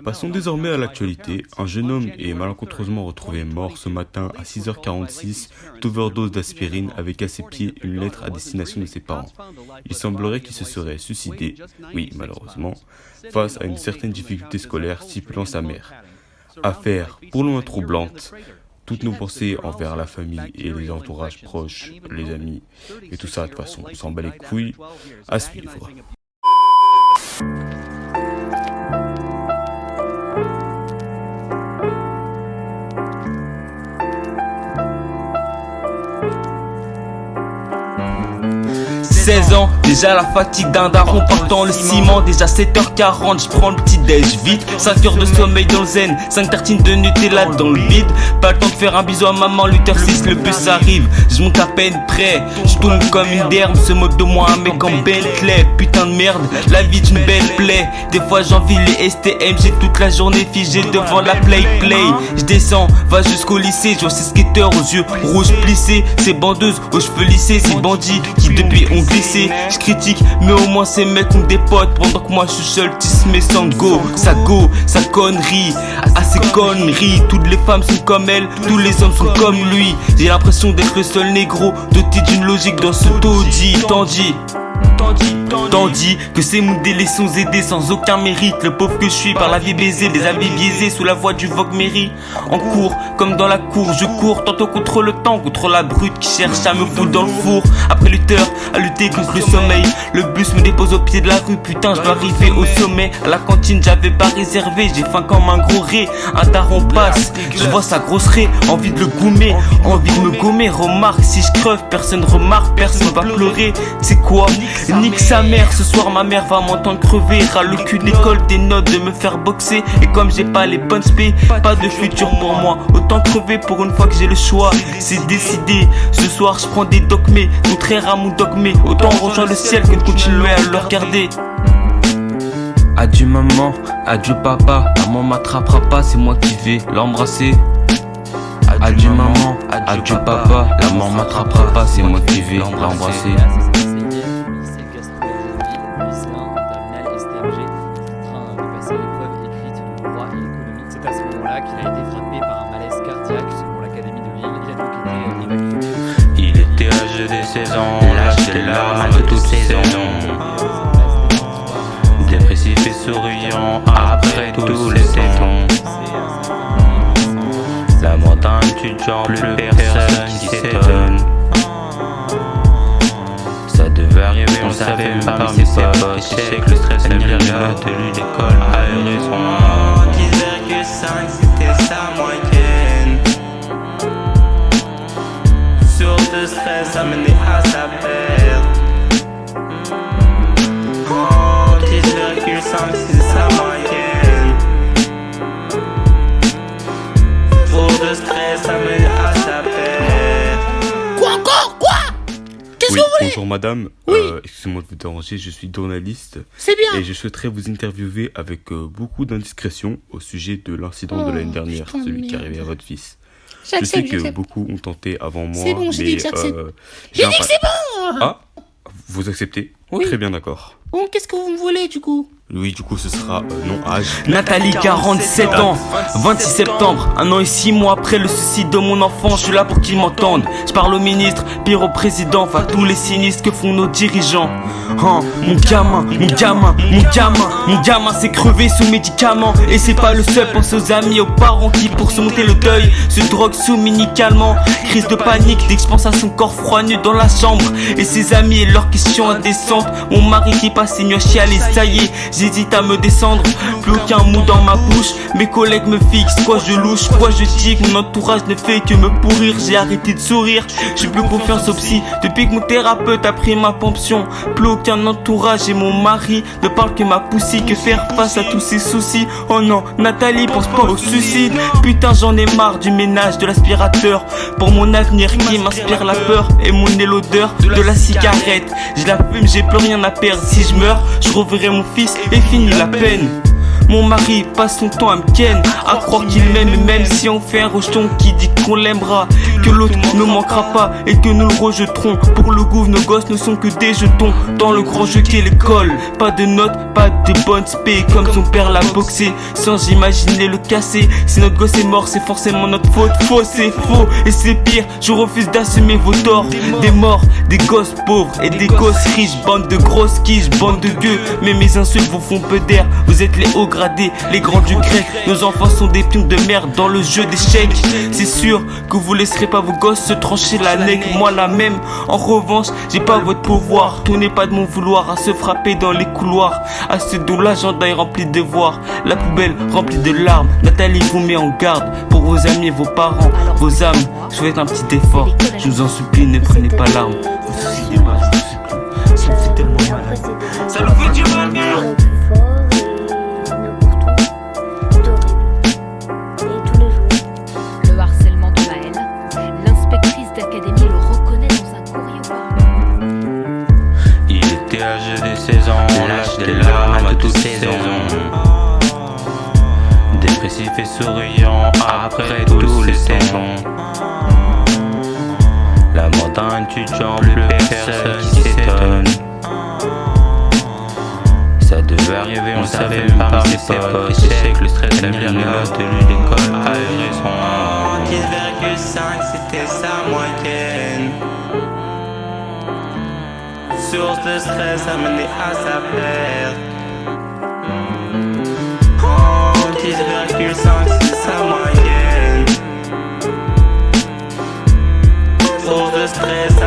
Passons désormais à l'actualité. Un jeune homme est malencontreusement retrouvé mort ce matin à 6h46 d'overdose d'aspirine avec à ses pieds une lettre à destination de ses parents. Il semblerait qu'il se serait suicidé, oui malheureusement, face à une certaine difficulté scolaire stipulant sa mère. Affaire pour le moins troublante. Toutes nos pensées envers la famille et les entourages proches, les amis, et tout ça de toute façon, on s'en bat les couilles, à suivre. Ans, déjà la fatigue d'un daron portant le ciment. Déjà 7h40, je prends le petit déj vite. 5 heures de sommeil dans le zen, 5 tartines de Nutella dans le vide. Pas le temps de faire un bisou à maman, 8h06 le bus arrive. Je monte à peine prêt, je tourne comme une derme. Se moque de moi un mec en Bentley. Putain de merde, la vie est une belle plaie. Des fois j'envie les STM, j'ai toute la journée figé devant la play. Je descends, va jusqu'au lycée, je vois ces skateurs aux yeux rouges plissés. Ces bandeuses aux cheveux lissés, ces bandits qui depuis ont glissé. Je critique, mais au moins ces mecs ont des potes. Pendant que moi je suis seul, tismé sans go. Ça connerie, à ces conneries. Toutes les femmes sont comme elle, tous les hommes sont comme lui. J'ai l'impression d'être le seul négro doté d'une logique dans ce taudis. Tandis que ces modèles sont aidés sans aucun mérite. Le pauvre que je suis par la vie baisée, des habits biaisés sous la voie du Vogue Mairie. En cours, comme dans la cour, je cours tantôt contre le temps, contre la brute qui cherche à me foutre dans le four. Après 8 heures à lutter contre le sommeil, le bus me dépose au pied de la rue. Putain, je dois arriver au sommet. À la cantine, j'avais pas réservé, j'ai faim comme un gros ré. Un daron passe, je vois sa grosse raie. Envie de le gommer, envie de me gommer. Remarque, si je creve, personne remarque, personne va pleurer. C'est quoi? Nique sa mère, ce soir ma mère va m'entendre crever. Ras le cul de l'école, des notes de me faire boxer. Et comme j'ai pas les bonnes spé, pas de futur pour moi. Autant crever pour une fois que j'ai le choix. C'est décidé, ce soir je prends des dogmés. Contraire à mon dogmé, autant rejoindre le ciel que de continuer à le regarder. Adieu maman, adieu papa. Maman m'attrapera pas, c'est moi qui vais l'embrasser. Adieu maman, adieu papa. La mort m'attrapera pas, c'est moi qui vais l'embrasser. C'est à ce moment-là qu'il a été frappé par un malaise cardiaque selon l'Académie de Lille. Il a donc été évacué. Il était âgé des 16 ans, lâché les larmes de toutes saisons. Dépressif et souriant après tous les saisons. La mort d'un étudiant, plus personne qui s'étonne. Ça devait arriver, on savait même parmi ses potes. Je sais que le stress a mis la tenue d'école a eu raison. 10,5 c'était sa moyenne. Source de stress amené à sa perte. 10,5 c'est sa moyenne. Source de stress amené à sa perte. Quoi encore? Quoi? Qu'est-ce que vous voulez? Bonjour madame, Oui. Excusez-moi de vous déranger, je suis journaliste. C'est bien. Et je souhaiterais vous interviewer avec beaucoup d'indiscrétion au sujet de l'incident de l'année dernière, putain de celui qui est merde. arrivé à votre fils. Je sais J'accepte, que j'accepte. beaucoup ont tenté avant moi, C'est bon, j'ai dit que j'accepte. J'ai dit que c'est bon. Ah, vous acceptez? Oui. Très bien, d'accord. Bon, qu'est-ce que vous me voulez du coup? Oui, du coup, ce sera non âge. Nathalie, 47 ans, 26 septembre, 1 an et 6 mois après le suicide de mon enfant, je suis là pour qu'ils m'entendent. Je parle au ministre, pire au président, enfin tous les sinistres que font nos dirigeants. Mon gamin s'est crevé sous médicaments. Et c'est pas le seul, pense aux amis, aux parents qui pour surmonter le deuil se droguent sous médicaments. Crise de panique dès que je pense à son corps froid nu dans la chambre. Et ses amis et leurs questions indécentes. Mon mari qui passe ses nuits à chialer, ça y est. J'hésite à me descendre, plus aucun mot dans ma bouche. Mes collègues me fixent, quoi je louche, quoi je tique. Mon entourage ne fait que me pourrir, j'ai arrêté de sourire. J'ai plus confiance au psy, depuis que mon thérapeute a pris ma pension. Plus aucun entourage et mon mari ne parle que ma poussie. Que faire face à tous ces soucis? Oh non, Nathalie pense pas au suicide. Putain j'en ai marre du ménage, de l'aspirateur. Pour mon avenir qui m'inspire la peur. Et mon nez l'odeur de la cigarette. Je la fume, j'ai plus rien à perdre. Si je meurs, je reverrai mon fils et fini la peine. Mon mari passe son temps à me ken, à croire qu'il m'aime, même si on fait un rejeton qui dit qu'on l'aimera. que l'autre ne manquera pas et que nous le rejetterons. Pour le gouffre, nos gosses ne sont que des jetons dans le grand jeu qu'est l'école. Pas de notes, pas de bonnes spé, comme son père l'a boxé, sans imaginer le casser. Si notre gosse est mort, c'est forcément notre faute. Faux, c'est faux et c'est pire, je refuse d'assumer vos torts. Des morts, des gosses pauvres et des gosses riches, bande de grosses quiches, bande de gueux. Mais mes insultes vous font peu d'air, vous êtes les hauts gradés, les grands du grec. Nos enfants sont des pions de merde dans le jeu d'échecs. C'est sûr que vous laisserez pas vos gosses se trancher la neck, moi la même. En revanche, j'ai pas votre pouvoir, tout n'est pas de mon vouloir à se frapper dans les couloirs. À ce dos l'agenda est rempli de devoirs, la poubelle remplie de larmes. Nathalie vous met en garde pour vos amis et vos parents, vos âmes. Je souhaite un petit effort, je vous en supplie, ne prenez pas l'arme. Vous suicidez pas, je vous supplie, ça me fait tellement mal. Ça nous fait du mal, bien. L'âge des 16 ans, l'âge des larmes à toutes saisons. Dépressif et souriant après tous les saisons. La mort d'un étudiant, plus personne qui s'étonne. Ça devait arriver, on savait même pas mes potes. Je sais que le stress aime bien les notes de l'école a eu raison. 10,5 c'était sa moyenne. Source de stress amenée à sa perte. 10,5 c'est sa moyenne. Source de stress